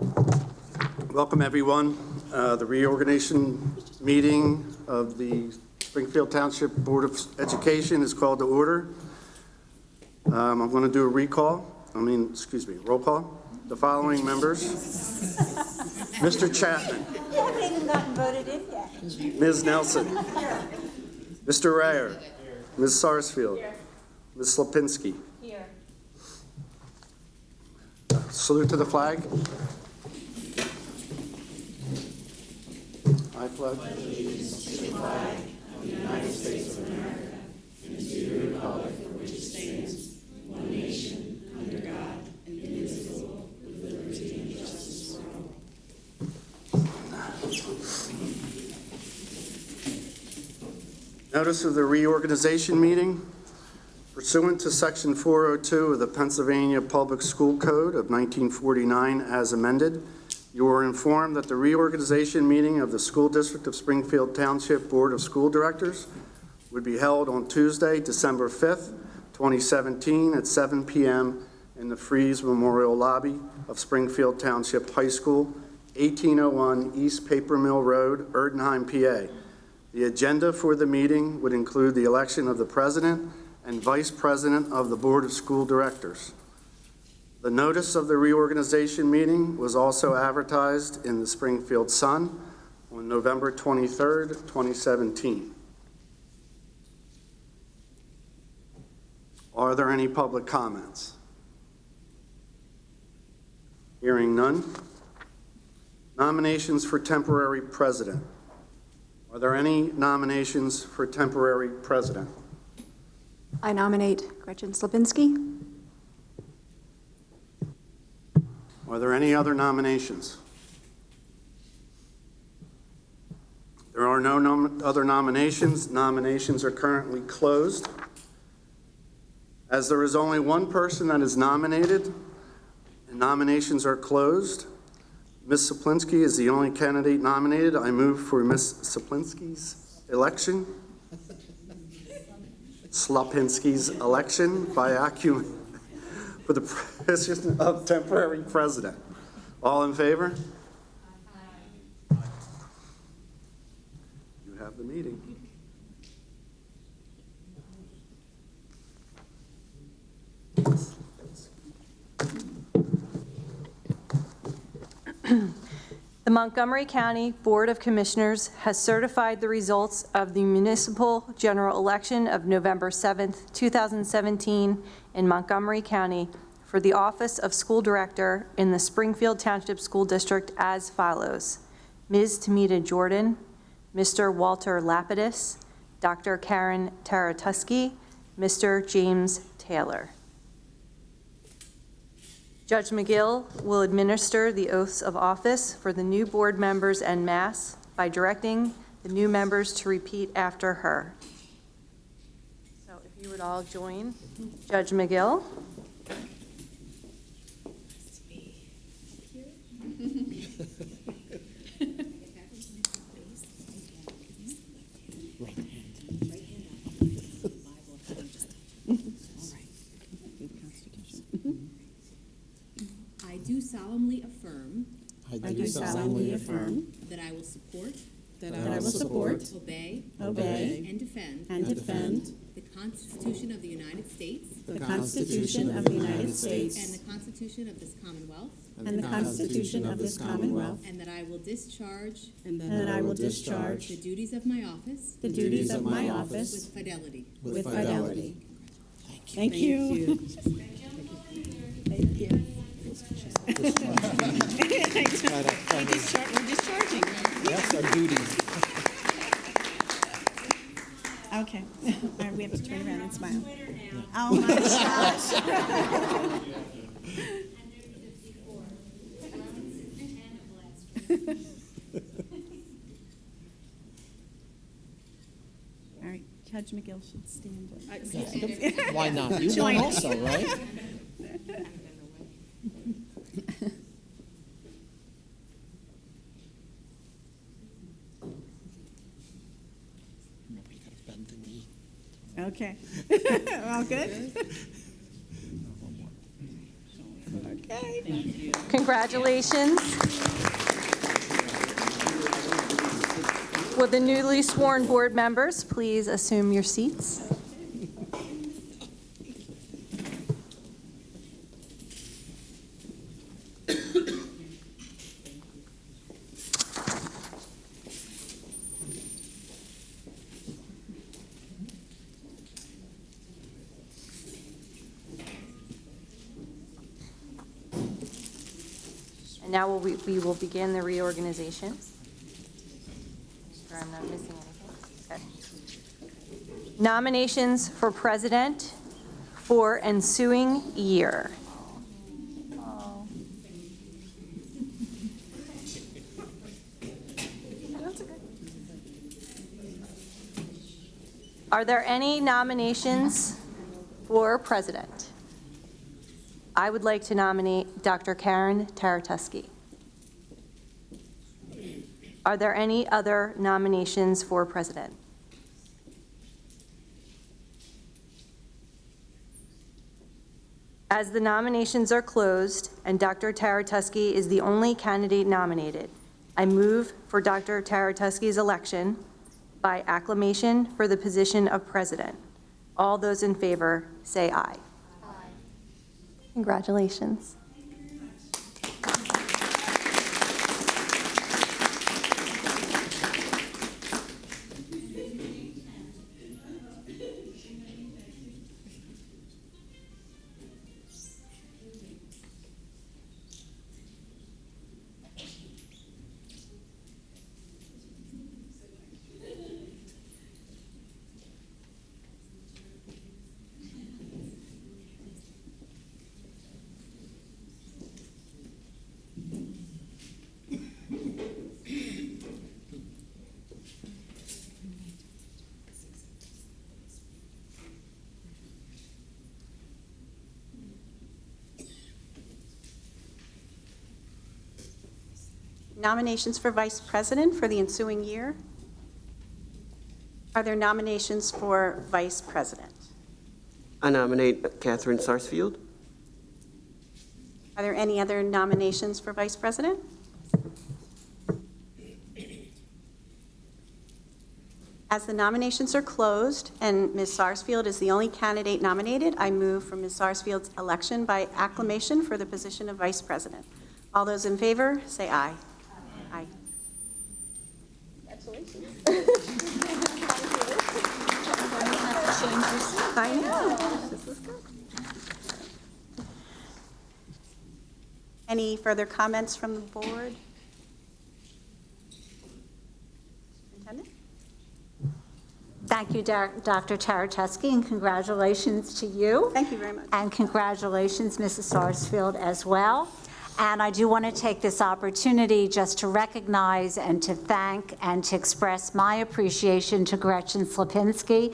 Welcome, everyone. The reorganization meeting of the Springfield Township Board of Education is called to order. I'm going to do a roll call. The following members. Mr. Chapman. You haven't even gotten voted in yet. Ms. Nelson. Mr. Rayer. Ms. Sarsfield. Ms. Slapinski. Here. Salute to the flag. I pledge allegiance to the flag of the United States of America and to the republic for which it stands, one nation, under God, indivisible, with liberty and justice for all. Notice of the reorganization meeting. Pursuant to Section 402 of the Pennsylvania Public School Code of 1949 as amended, you are informed that the reorganization meeting of the School District of Springfield Township Board of School Directors would be held on Tuesday, December 5th, 2017 at 7 p.m. in the Freeze Memorial Lobby of Springfield Township High School, 1801 East Paper Mill Road, Erdenheim, PA. The agenda for the meeting would include the election of the President and Vice President of the Board of School Directors. The notice of the reorganization meeting was also advertised in the Springfield Sun on November 23rd, 2017. Are there any public comments? Hearing none. Nominations for temporary president. Are there any nominations for temporary president? I nominate Gretchen Slapinski. Are there any other nominations? There are no other nominations. Nominations are currently closed. As there is only one person that is nominated, and nominations are closed, Ms. Slapinski is the only candidate nominated. I move for Ms. Slapinski's election. Slapinski's election by accumulation for the position of temporary president. All in favor? You have the meeting. The Montgomery County Board of Commissioners has certified the results of the municipal general election of November 7th, 2017 in Montgomery County for the office of school director in the Springfield Township School District as follows: Ms. Tamita Jordan, Mr. Walter Lapidus, Dr. Karen Taratuski, Mr. James Taylor. Judge McGill will administer the oaths of office for the new board members en masse by directing the new members to repeat after her. So if you would all join Judge McGill. I do solemnly affirm. I do solemnly affirm That I will support. that I will support, Obey. obey, And defend. and defend The Constitution of the United States. the Constitution of the United States And the Constitution of this Commonwealth. and the Constitution of this Commonwealth, And that I will discharge. and that I will discharge The duties of my office. the duties of my With office fidelity. with fidelity. Thank you. Thank you. We're discharging. That's our duty. Okay. All right, we have to turn around and smile. Oh my gosh. All right, Judge McGill should stand. Why not? You won also, right? Okay. All good? Okay. Okay. Congratulations. Will the newly sworn board members please assume your seats? And now we will begin the reorganization. Sure I'm not missing anything. Okay. Nominations for president for ensuing year. Are there any nominations for president? I would like to nominate Dr. Karen Taratuski. Are there any other nominations for president? As the nominations are closed and Dr. Taratuski is the only candidate nominated, I move for Dr. Taratuski's election by acclamation for the position of president. All those in favor say aye. Congratulations. Nominations for vice president for the ensuing year. Are there nominations for vice president? I nominate Catherine Sarsfield. Are there any other nominations for vice president? As the nominations are closed and Ms. Sarsfield is the only candidate nominated, I move for Ms. Sarsfield's election by acclamation for the position of vice president. All those in favor, say aye. Aye. I know. This is good. Any further comments from the board? Superintendent? Thank you, Dr. Taratuski, and congratulations to you. Thank you very much. And congratulations, Mrs. Sarsfield, as well. And I do want to take this opportunity just to recognize and to thank and to express my appreciation to Gretchen Slapinski,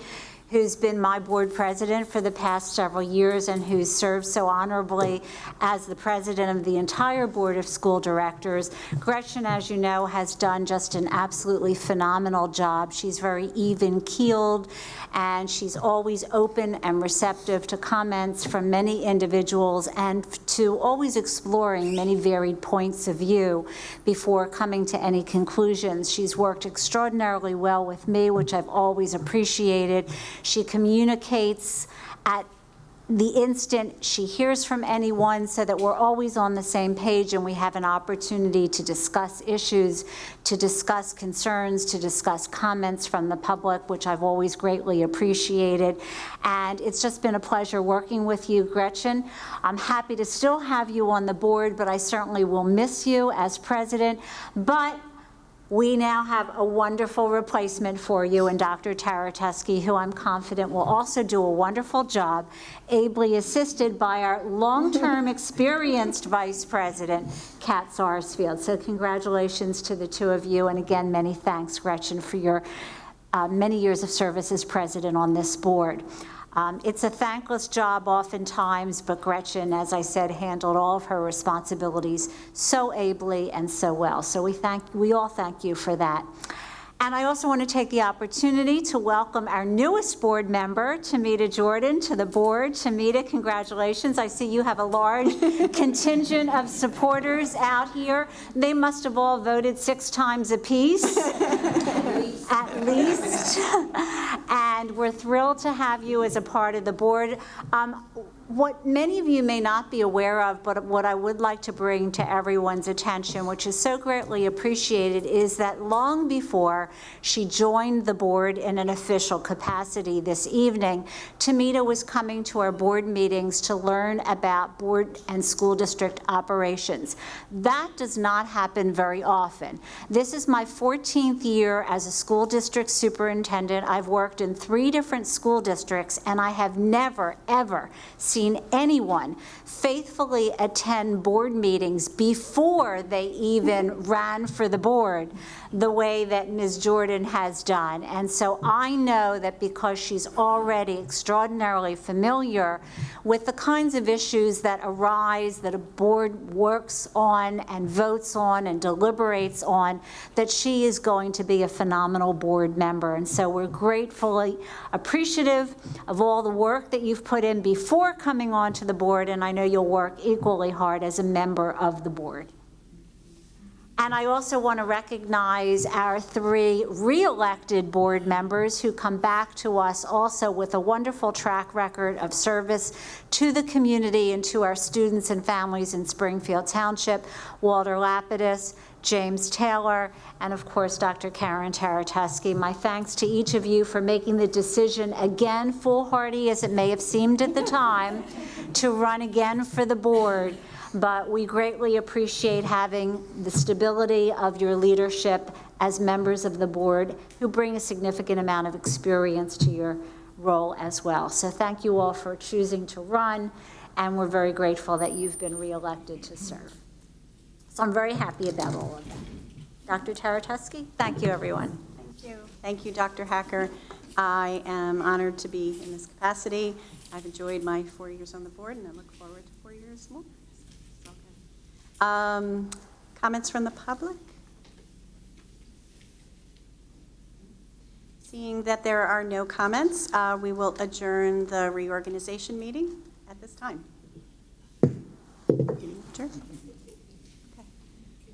who's been my board president for the past several years and who's served so honorably as the president of the entire board of school directors. Gretchen, as you know, has done just an absolutely phenomenal job. She's very even-keeled, and she's always open and receptive to comments from many individuals and to always exploring many varied points of view before coming to any conclusions. She's worked extraordinarily well with me, which I've always appreciated. She communicates at the instant she hears from anyone so that we're always on the same page and we have an opportunity to discuss issues, to discuss concerns, to discuss comments from the public, which I've always greatly appreciated. And it's just been a pleasure working with you, Gretchen. I'm happy to still have you on the board, but I certainly will miss you as president. But we now have a wonderful replacement for you in Dr. Taratuski, who I'm confident will also do a wonderful job, ably assisted by our long-term experienced Vice President, Kat Sarsfield. So congratulations to the two of you, and again, many thanks, Gretchen, for your many years of service as president on this board. It's a thankless job oftentimes, but Gretchen, as I said, handled all of her responsibilities so ably and so well. So we all thank you for that. And I also want to take the opportunity to welcome our newest board member, Tamita Jordan, to the board. Tamita, congratulations. I see you have a large contingent of supporters out here. They must have all voted 6 times apiece, at least. And we're thrilled to have you as a part of the board. What many of you may not be aware of, but what I would like to bring to everyone's attention, which is so greatly appreciated, is that long before she joined the board in an official capacity this evening, Tamita was coming to our board meetings to learn about board and school district operations. That does not happen very often. This is my 14th year as a school district superintendent. I've worked in 3 different school districts, and I have never, ever seen anyone faithfully attend board meetings before they even ran for the board the way that Ms. Jordan has done. And so I know that because she's already extraordinarily familiar with the kinds of issues that arise, that a board works on and votes on and deliberates on, that she is going to be a phenomenal board member. And so we're gratefully appreciative of all the work that you've put in before coming onto the board, and I know you'll work equally hard as a member of the board. And I also want to recognize our 3 re-elected board members who come back to us also with a wonderful track record of service to the community and to our students and families in Springfield Township: Walter Lapidus, James Taylor, and of course, Dr. Karen Taratuski. My thanks to each of you for making the decision again, foolhardy as it may have seemed at the time, to run again for the board. But we greatly appreciate having the stability of your leadership as members of the board who bring a significant amount of experience to your role as well. So thank you all for choosing to run, and we're very grateful that you've been reelected to serve. So I'm very happy about all of that. Dr. Taratuski, thank you, everyone. Thank you. Thank you, Dr. Hacker. I am honored to be in this capacity. I've enjoyed my 4 years on the board, and I look forward to 4 years more. It's all good. Comments from the public? Seeing that there are no comments, we will adjourn the reorganization meeting at this time. Adjourn.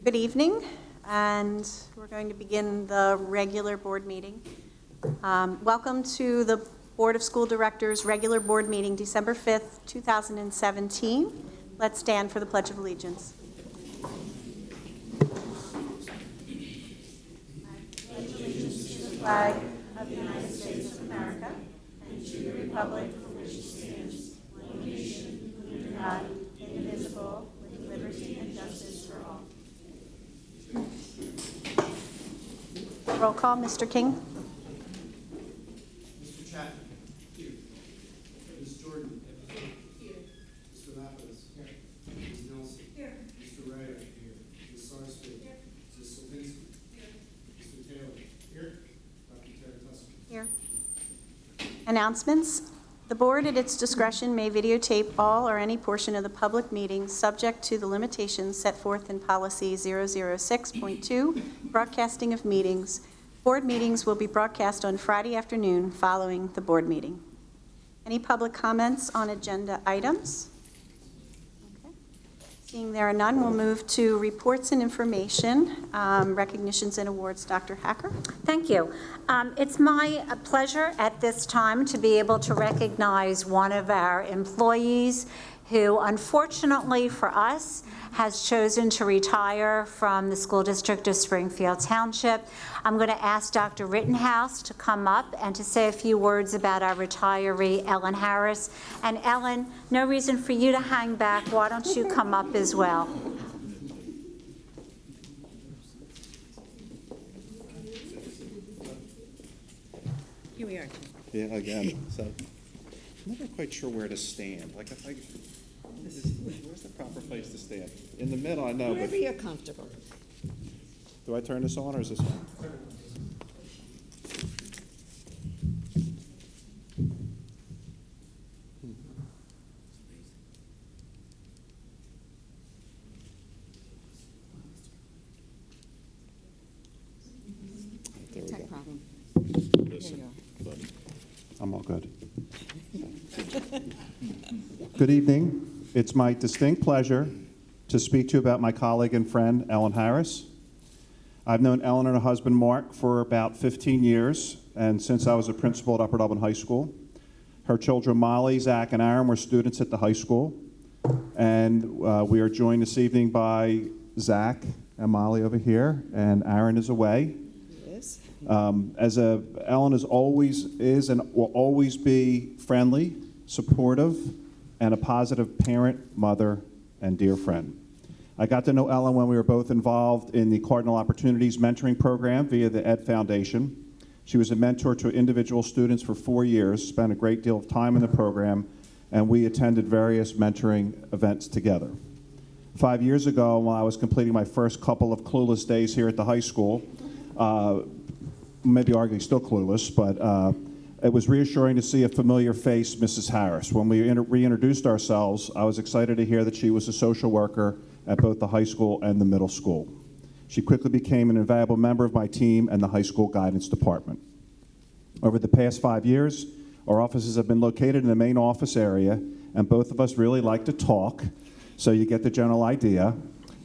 Good evening, and we're going to begin the regular board meeting. Welcome to the Board of School Directors regular board meeting, December 5th, 2017. Let's stand for the Pledge of Allegiance. I pledge allegiance to the flag of the United States of America and to the republic for which it stands, one nation, under God, indivisible, with liberty and justice for all. Roll call, Mr. King. Mr. Chapman. Here. Ms. Jordan. Here. Mr. Lapidus. Here. Ms. Nelson. Here. Mr. Ray. Here. Ms. Sarsfield. Here. Ms. Slipinski. Here. Mr. Taylor. Here. Dr. Taratuski. Here. Announcements. The board, at its discretion, may videotape all or any portion of the public meeting subject to the limitations set forth in Policy 006.2, Broadcasting of Meetings. Board meetings will be broadcast on Friday afternoon following the board meeting. Any public comments on agenda items? Okay. Seeing there are none, we'll move to reports and information, recognitions and awards. Dr. Hacker. Thank you. It's my pleasure at this time to be able to recognize one of our employees who, unfortunately for us, has chosen to retire from the school district of Springfield Township. I'm going to ask Dr. Rittenhouse to come up and to say a few words about our retiree, Ellen Harris. And Ellen, no reason for you to hang back. Why don't you come up as well? Here we are. Yeah, again, so, I'm never quite sure where to stand. Like, if I, where's the proper place to stand? In the middle, I know, but Wherever you're comfortable. do I turn this on, or is this on? There we go. I'm all good. Good evening. It's my distinct pleasure to speak to you about my colleague and friend, Ellen Harris. I've known Ellen and her husband, Mark, for about 15 years, and since I was a principal at Upper Dublin High School. Her children, Molly, Zach, and Aaron, were students at the high school. And we are joined this evening by Zach and Molly over here, and Aaron is away. Yes. Ellen is and will always be friendly, supportive, and a positive parent, mother, and dear friend. I got to know Ellen when we were both involved in the Cardinal Opportunities Mentoring Program via the Ed Foundation. She was a mentor to individual students for 4 years, spent a great deal of time in the program, and we attended various mentoring events together. 5 years ago, while I was completing my first couple of clueless days here at the high school, maybe arguably still clueless, but it was reassuring to see a familiar face, Mrs. Harris. When we reintroduced ourselves, I was excited to hear that she was a social worker at both the high school and the middle school. She quickly became an invaluable member of my team and the high school guidance department. Over the past 5 years, our offices have been located in the main office area, and both of us really like to talk, so you get the general idea.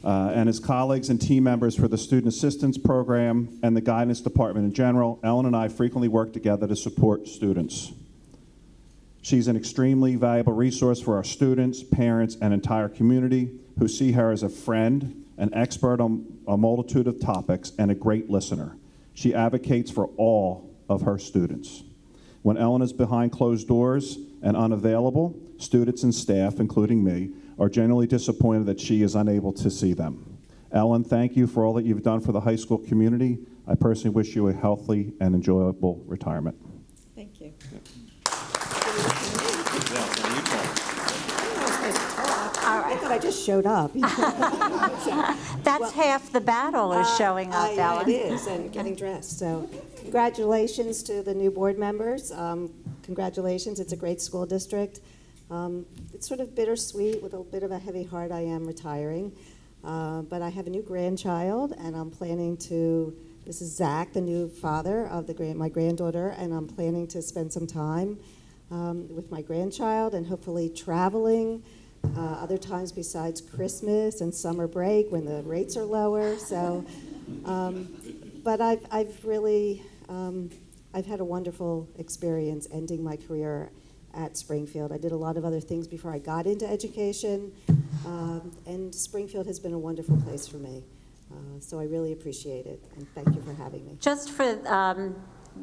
And as colleagues and team members for the Student Assistance Program and the Guidance Department in general, Ellen and I frequently work together to support students. She's an extremely valuable resource for our students, parents, and entire community who see her as a friend, an expert on a multitude of topics, and a great listener. She advocates for all of her students. When Ellen is behind closed doors and unavailable, students and staff, including me, are generally disappointed that she is unable to see them. Ellen, thank you for all that you've done for the high school community. I personally wish you a healthy and enjoyable retirement. Thank you. I thought I just showed up. That's half the battle is showing up, Yeah, Ellen. it is, and getting dressed. So congratulations to the new board members. Congratulations, it's a great school district. It's sort of bittersweet with a bit of a heavy heart. I am retiring, but I have a new grandchild, and I'm planning to, this is Zach, the new father of my granddaughter, and I'm planning to spend some time with my grandchild and hopefully traveling other times besides Christmas and summer break when the rates are lower. So, but I've really, I've had a wonderful experience ending my career at Springfield. I did a lot of other things before I got into education, and Springfield has been a wonderful place for me. So I really appreciate it, and thank you for having me. Just for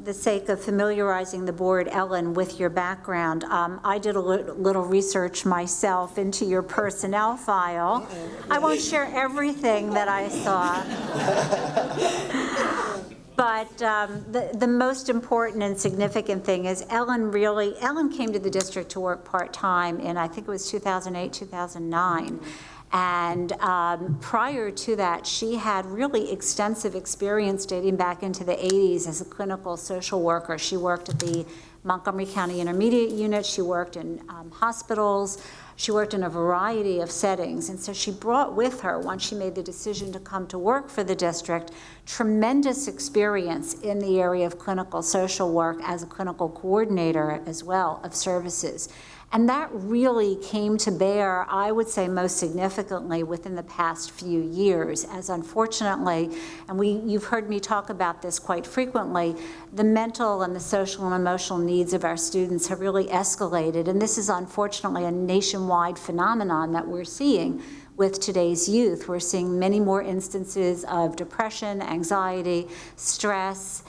the sake of familiarizing the board, Ellen, with your background, I did a little research myself into your personnel file. I won't share everything that I saw. But the most important and significant thing is Ellen came to the district to work part-time in, I think it was 2008, 2009. And prior to that, she had really extensive experience dating back into the 80s as a clinical social worker. She worked at the Montgomery County Intermediate Unit. She worked in hospitals. She worked in a variety of settings. And so she brought with her, once she made the decision to come to work for the district, tremendous experience in the area of clinical social work as a clinical coordinator as well of services. And that really came to bear, I would say most significantly, within the past few years, as unfortunately, and you've heard me talk about this quite frequently, the mental and the social and emotional needs of our students have really escalated. And this is unfortunately a nationwide phenomenon that we're seeing with today's youth. We're seeing many more instances of depression, anxiety, stress,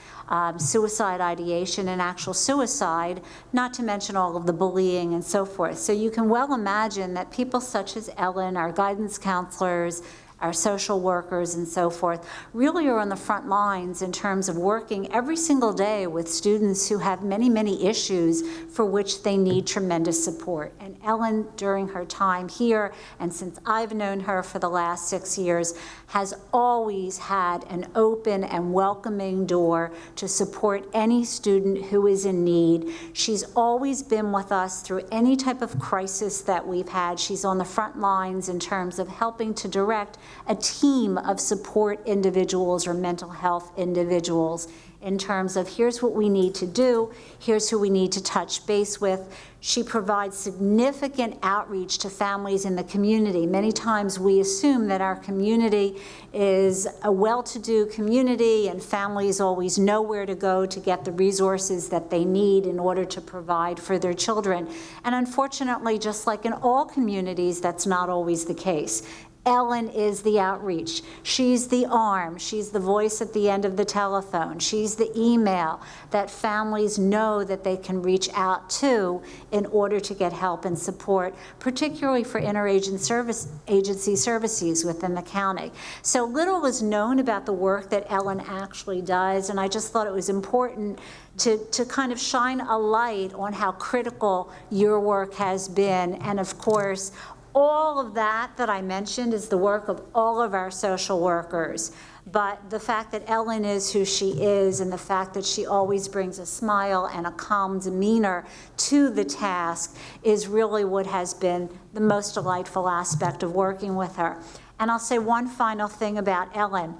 suicide ideation, and actual suicide, not to mention all of the bullying and so forth. So you can well imagine that people such as Ellen, our guidance counselors, our social workers and so forth, really are on the front lines in terms of working every single day with students who have many, many issues for which they need tremendous support. And Ellen, during her time here, and since I've known her for the last 6 years, has always had an open and welcoming door to support any student who is in need. She's always been with us through any type of crisis that we've had. She's on the front lines in terms of helping to direct a team of support individuals or mental health individuals in terms of here's what we need to do, here's who we need to touch base with. She provides significant outreach to families in the community. Many times we assume that our community is a well-to-do community and families always know where to go to get the resources that they need in order to provide for their children. And unfortunately, just like in all communities, that's not always the case. Ellen is the outreach. She's the arm. She's the voice at the end of the telephone. She's the email that families know that they can reach out to in order to get help and support, particularly for interagency services within the county. So little is known about the work that Ellen actually does, and I just thought it was important to kind of shine a light on how critical your work has been. And of course, all of that I mentioned is the work of all of our social workers. But the fact that Ellen is who she is and the fact that she always brings a smile and a calm demeanor to the task is really what has been the most delightful aspect of working with her. And I'll say one final thing about Ellen.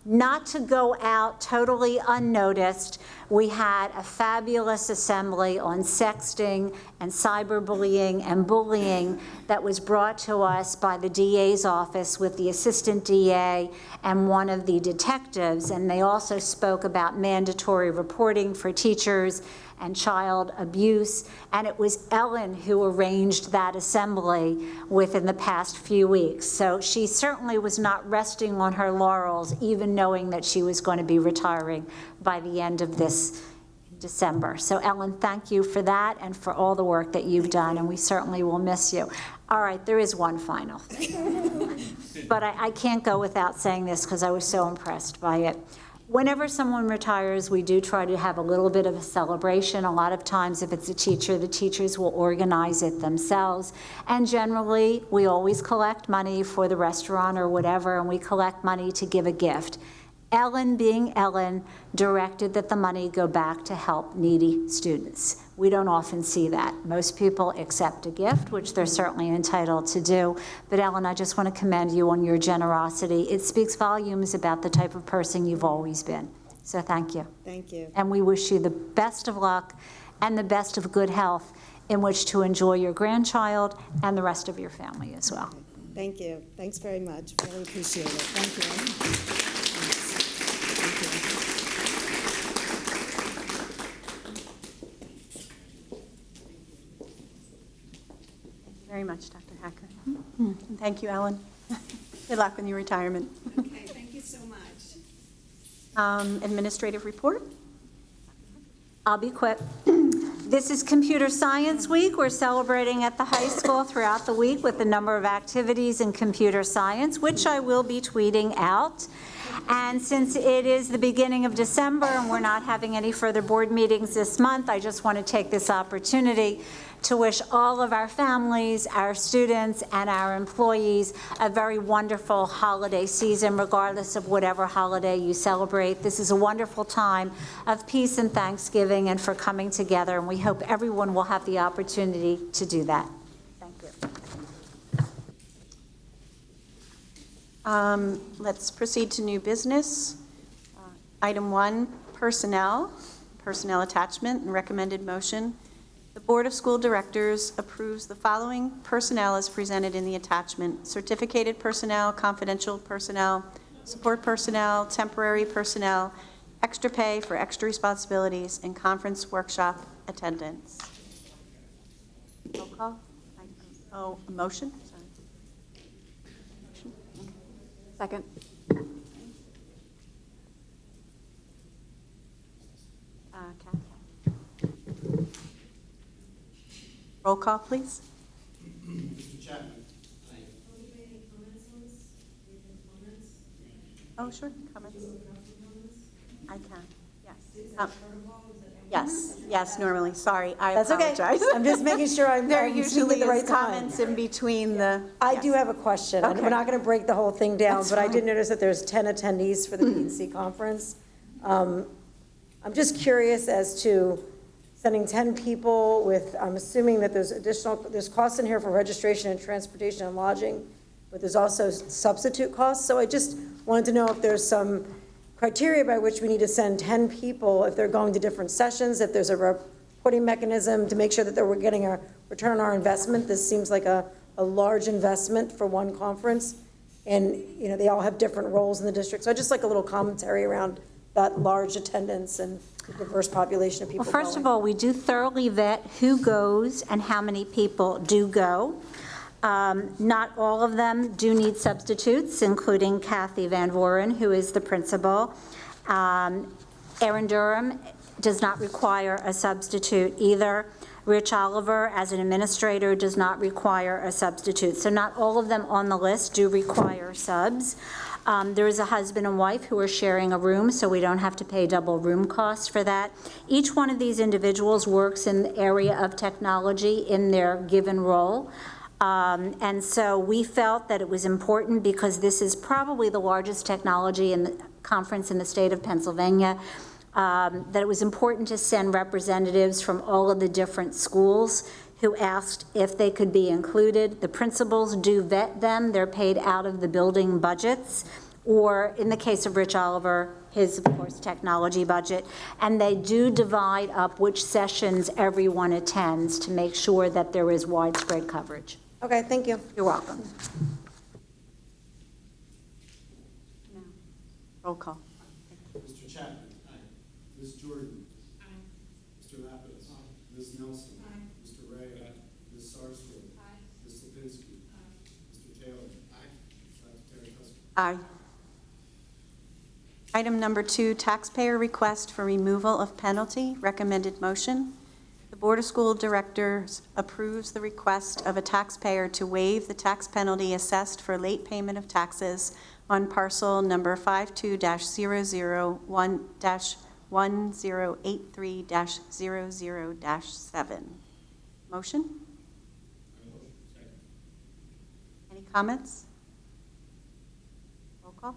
Not to go out totally unnoticed, we had a fabulous assembly on sexting and cyberbullying and bullying that was brought to us by the DA's office with the assistant DA and one of the detectives, and they also spoke about mandatory reporting for teachers and child abuse, and it was Ellen who arranged that assembly within the past few weeks. So she certainly was not resting on her laurels, even knowing that she was going to be retiring by the end of this December. So Ellen, thank you for that and for all the work that you've done, and we certainly will miss you. All right, there is one final thing, but I can't go without saying this because I was so impressed by it. Whenever someone retires, we do try to have a little bit of a celebration. A lot of times, if it's a teacher, the teachers will organize it themselves. And generally, we always collect money for the restaurant or whatever, and we collect money to give a gift. Ellen, being Ellen, directed that the money go back to help needy students. We don't often see that. Most people accept a gift, which they're certainly entitled to do. But Ellen, I just want to commend you on your generosity. It speaks volumes about the type of person you've always been. So thank you. Thank you. And we wish you the best of luck and the best of good health in which to enjoy your grandchild and the rest of your family as well. Thank you. Thanks very much. Really appreciate it. Thank you. Very much, Dr. Hacker. And thank you, Ellen. Good luck in your retirement. Okay, thank you so much. Administrative report? I'll be quick. This is Computer Science Week. We're celebrating at the high school throughout the week with a number of activities in computer science, which I will be tweeting out. And since it is the beginning of December and we're not having any further board meetings this month, I just want to take this opportunity to wish all of our families, our students, and our employees a very wonderful holiday season, regardless of whatever holiday you celebrate. This is a wonderful time of peace and Thanksgiving and for coming together, and we hope everyone will have the opportunity to do that. Thank you. Let's proceed to new business. Item 1, personnel attachment and recommended motion. The Board of School Directors approves the following personnel as presented in the attachment: certificated personnel, confidential personnel, support personnel, temporary personnel, extra pay for extra responsibilities, and conference workshop attendance. Roll call? Oh, a motion? Sorry. Motion? Okay. Second. Kathy. Roll call, please. Mr. Chapman. Oh, sure, comments. I can, yes. Yes, normally, sorry, I That's okay. apologize. I'm just making sure I'm There speaking usually at the right is time. comments in between the. I yes. do have a question. Okay. We're not going to break the whole thing down, That's but I fine. did notice that there's 10 attendees for the P&C conference. I'm just curious as to sending 10 people with, I'm assuming that there's costs in here for registration and transportation and lodging, but there's also substitute costs. So I just wanted to know if there's some criteria by which we need to send 10 people if they're going to different sessions, if there's a reporting mechanism to make sure that we're getting a return on our investment. This seems like a large investment for one conference. And, you know, they all have different roles in the district. So I'd just like a little commentary around that large attendance and the diverse population of people Well, first of going. all, we do thoroughly vet who goes and how many people do go. Not all of them do need substitutes, including Kathy Van Voren, who is the principal. Erin Durham does not require a substitute either. Rich Oliver, as an administrator, does not require a substitute. So not all of them on the list do require subs. There is a husband and wife who are sharing a room, so we don't have to pay double room costs for that. Each one of these individuals works in the area of technology in their given role. And so we felt that it was important, because this is probably the largest technology conference in the state of Pennsylvania, that it was important to send representatives from all of the different schools who asked if they could be included. The principals do vet them. They're paid out of the building budgets, or in the case of Rich Oliver, his, of course, technology budget. And they do divide up which sessions everyone attends to make sure that there is widespread coverage. Okay, thank you. You're welcome. Roll call. Mr. Chapman. Aye. Ms. Jordan. Aye. Mr. Lapidus. Aye. Ms. Nelson. Aye. Mr. Ray. Aye. Ms. Sarsfield. Aye. Ms. Lipinski. Aye. Mr. Taylor. Aye. Dr. Terry. Aye. Item number 2, taxpayer request for removal of penalty. Recommended motion. The Board of School Directors approves the request of a taxpayer to waive the tax penalty assessed for late payment of taxes on parcel number 52-001-1083-00-7. Motion? Any comments? Roll call.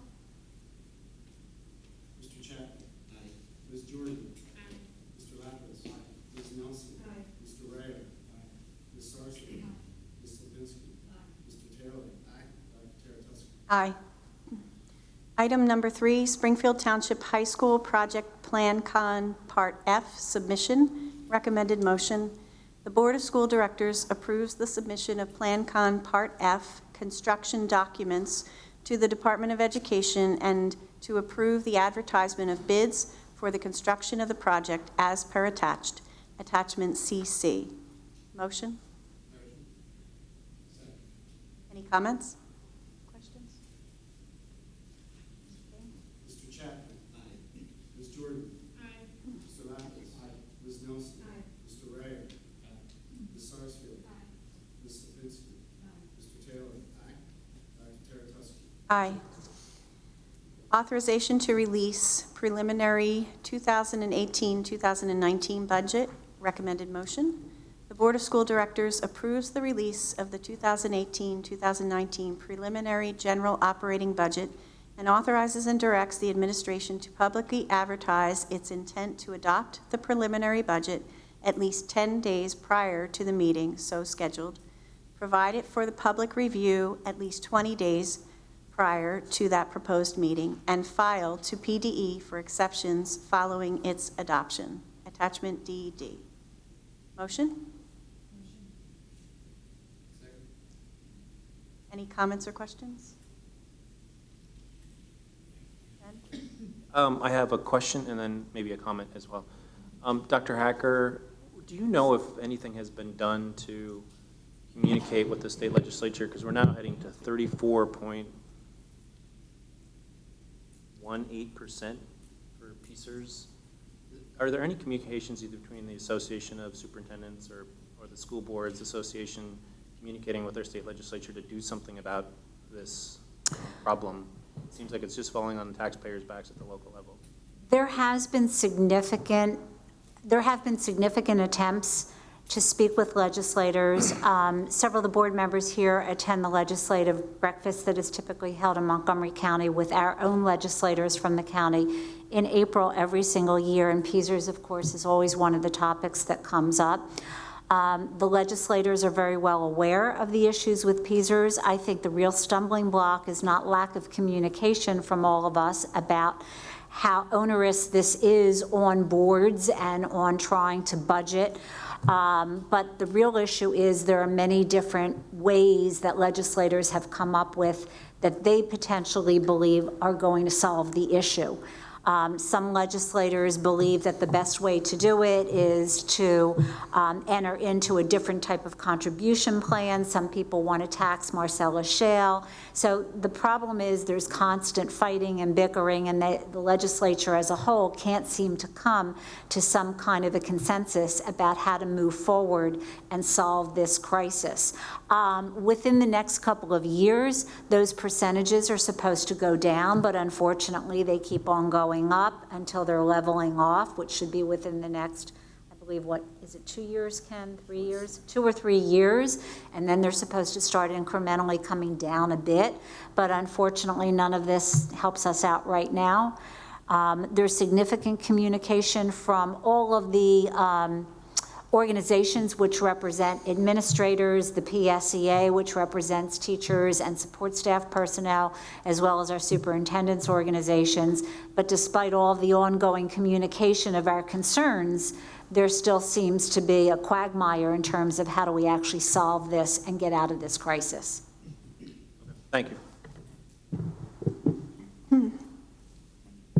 Mr. Chapman. Aye. Ms. Jordan. Aye. Mr. Lapidus. Aye. Ms. Nelson. Aye. Mr. Ray. Aye. Ms. Sarsfield. Aye. Ms. Lipinski. Aye. Mr. Taylor. Aye. Dr. Terry. Aye. Item number 3, Springfield Township High School Project Plan Con Part F submission. Recommended motion. The Board of School Directors approves the submission of Plan Con Part F construction documents to the Department of Education and to approve the advertisement of bids for the construction of the project as per attached, attachment CC. Motion? Any comments? Questions? Mr. Chapman. Aye. Ms. Jordan. Aye. Mr. Lapidus. Aye. Ms. Nelson. Aye. Mr. Ray. Aye. Ms. Sarsfield. Aye. Ms. Lipinski. Aye. Mr. Taylor. Aye. Dr. Terry. Aye. Authorization to release preliminary 2018-2019 budget. Recommended motion. The Board of School Directors approves the release of the 2018-2019 preliminary general operating budget and authorizes and directs the administration to publicly advertise its intent to adopt the preliminary budget at least 10 days prior to the meeting so scheduled, provide it for the public review at least 20 days prior to that proposed meeting, and file to PDE for exceptions following its adoption. Attachment DD. Motion? Any comments or questions? Ben? I have a question and then maybe a comment as well. Dr. Hacker, do you know if anything has been done to communicate with the state legislature? Because we're now heading to 34.18% for PSERS. Are there any communications either between the Association of Superintendents or the School Boards Association communicating with their state legislature to do something about this problem? It seems like it's just falling on the taxpayers' backs at the local level. There have been significant attempts to speak with legislators. Several of the board members here attend the legislative breakfast that is typically held in Montgomery County with our own legislators from the county in April every single year, and PSERS, of course, is always one of the topics that comes up. The legislators are very well aware of the issues with PSERS. I think the real stumbling block is not lack of communication from all of us about how onerous this is on boards and on trying to budget. But the real issue is there are many different ways that legislators have come up with that they potentially believe are going to solve the issue. Some legislators believe that the best way to do it is to enter into a different type of contribution plan. Some people want to tax Marcellus Shale. So the problem is there's constant fighting and bickering, and the legislature as a whole can't seem to come to some kind of a consensus about how to move forward and solve this crisis. Within the next couple of years, those percentages are supposed to go down, but unfortunately they keep on going up until they're leveling off, which should be within the next, I believe, what is it, 2 years, Ken? 3 years? 2 or 3 years, and then they're supposed to start incrementally coming down a bit, but unfortunately none of this helps us out right now. There's significant communication from all of the organizations which represent administrators, the PSEA, which represents teachers and support staff personnel, as well as our superintendent's organizations. But despite all the ongoing communication of our concerns, there still seems to be a quagmire in terms of how do we actually solve this and get out of this crisis. Thank you.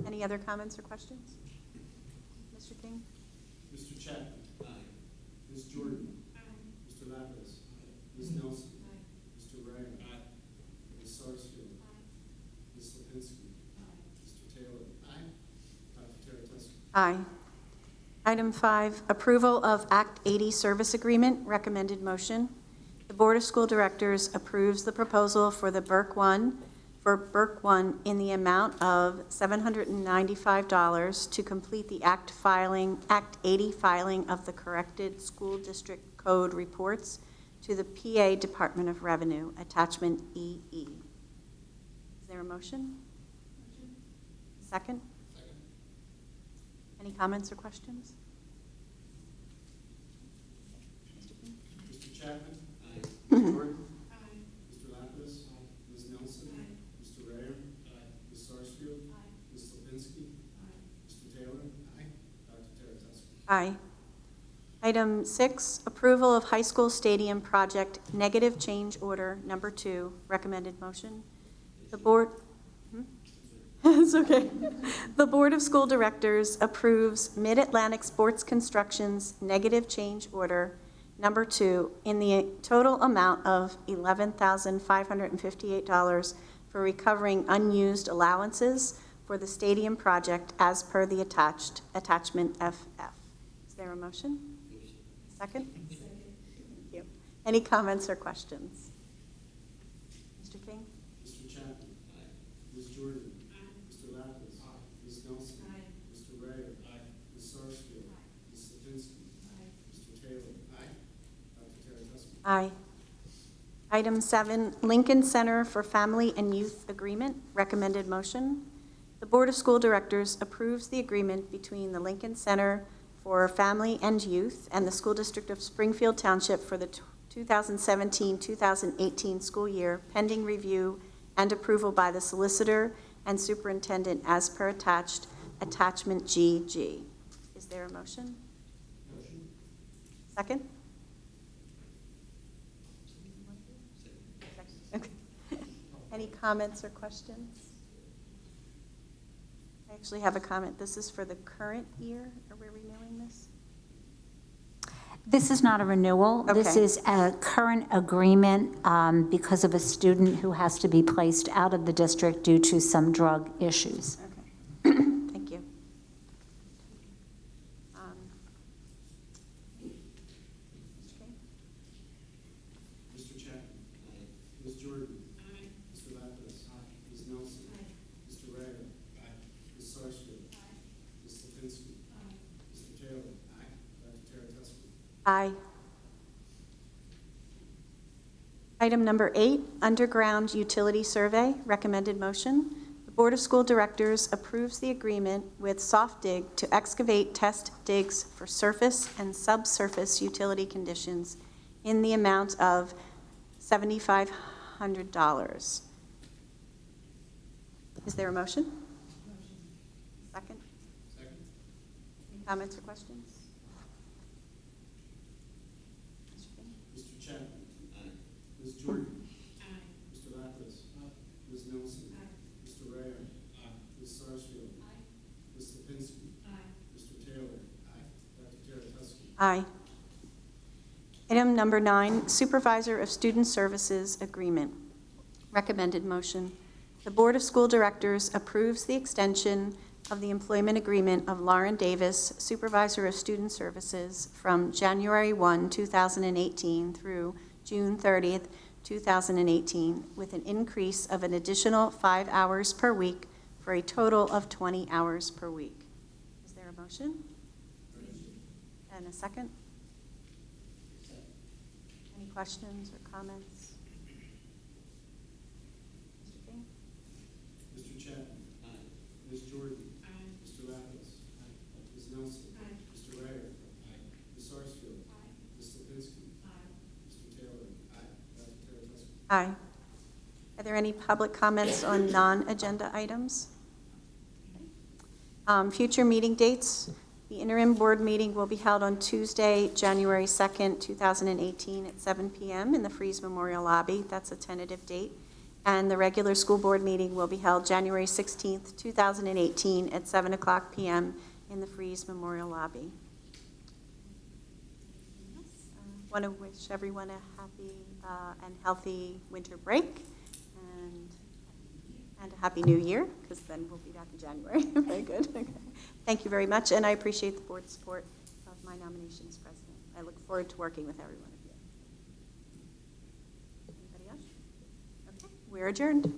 Any other comments or questions? Mr. King? Mr. Chapman? Aye. Ms. Jordan? Aye. Mr. Lapis? Aye. Ms. Nelson? Aye. Mr. Ray? Aye. Ms. Sarsfield? Aye. Ms. Lipinski? Aye. Mr. Taylor? Aye. Dr. Teratescu? Aye. Item 5, approval of Act 80 service agreement, recommended motion. The Board of School Directors approves the proposal for the Burke 1 in the amount of $795 to complete the Act 80 filing of the corrected school district code reports to the PA Department of Revenue, attachment EE. Is there a motion? Second? Any comments or questions? Mr. Chapman? Aye. Ms. Jordan? Aye. Mr. Lapis? Aye. Ms. Nelson? Aye. Mr. Rayer? Aye. Ms. Sarsfield? Aye. Ms. Lipinski? Aye. Mr. Taylor? Aye. Dr. Teratescu? Aye. Item 6, approval of high school stadium project negative change order number 2, recommended motion. The board, it's okay. The Board of School Directors approves Mid-Atlantic Sports Construction's negative change order number 2 in the total amount of $11,558 for recovering unused allowances for the stadium project as per the attachment FF. Is there a motion? Second? Thank you. Any comments or questions? Mr. King? Mr. Chapman? Aye. Ms. Jordan? Aye. Mr. Lapis? Aye. Ms. Nelson? Aye. Mr. Rayer? Aye. Ms. Sarsfield? Aye. Ms. Lipinski? Aye. Mr. Taylor? Aye. Dr. Teratescu? Aye. Item 7, Lincoln Center for Family and Youth Agreement, recommended motion. The Board of School Directors approves the agreement between the Lincoln Center for Family and Youth and the School District of Springfield Township for the 2017-2018 school year, pending review and approval by the solicitor and superintendent as per attachment GG. Is there a motion? Motion. Second? Okay. Any comments or questions? I actually have a comment. This is for the current year. Are we renewing this? This is not a renewal. This Okay. is a current agreement because of a student who has to be placed out of the district due to some drug issues. Okay. Thank you. Mr. King? Mr. Chapman? Aye. Ms. Jordan? Aye. Mr. Lapis? Aye. Ms. Nelson? Aye. Mr. Rayer? Aye. Ms. Sarsfield? Aye. Ms. Lipinski? Aye. Mr. Taylor? Aye. Dr. Teratescu? Aye. Item number 8, Underground Utility Survey, recommended motion. The Board of School Directors approves the agreement with SoftDig to excavate test digs for surface and subsurface utility conditions in the amount of $7,500. Is there a motion? Second? Second. Any comments or questions? Mr. King? Mr. Chapman? Aye. Ms. Jordan? Aye. Mr. Lapis? Aye. Ms. Nelson? Aye. Mr. Rayo? Aye. Ms. Sarsfield? Aye. Ms. Lipinski? Aye. Mr. Taylor? Aye. Dr. Teratuski? Aye. Item number 9, Supervisor of Student Services Agreement. Recommended motion. The Board of School Directors approves the extension of the employment agreement of Lauren Davis, Supervisor of Student Services, from January 1, 2018 through June 30th, 2018, with an increase of an additional 5 hours per week for a total of 20 hours per week. Is there a motion? And a second? Any questions or comments? Mr. King? Mr. Chapman? Aye. Ms. Jordan? Aye. Mr. Lapis? Aye. Ms. Nelson? Aye. Mr. Rayo? Aye. Ms. Sarsfield? Aye. Ms. Lipinski? Aye. Mr. Taylor? Aye. Dr. Teratuski? Aye. Are there any public comments on non-agenda items? Future meeting dates. The interim board meeting will be held on Tuesday, January 2nd, 2018 at 7 p.m. in the Freeze Memorial Lobby. That's a tentative date. And the regular school board meeting will be held January 16th, 2018 at 7 o'clock p.m. in the Freeze Memorial Lobby. Want to wish everyone a happy and healthy winter break and a happy new year, because then we'll be back in January. Very good. Okay. Thank you very much, and I appreciate the board's support of my nomination as president. I look forward to working with every one of you. Anybody else? Okay, we're adjourned.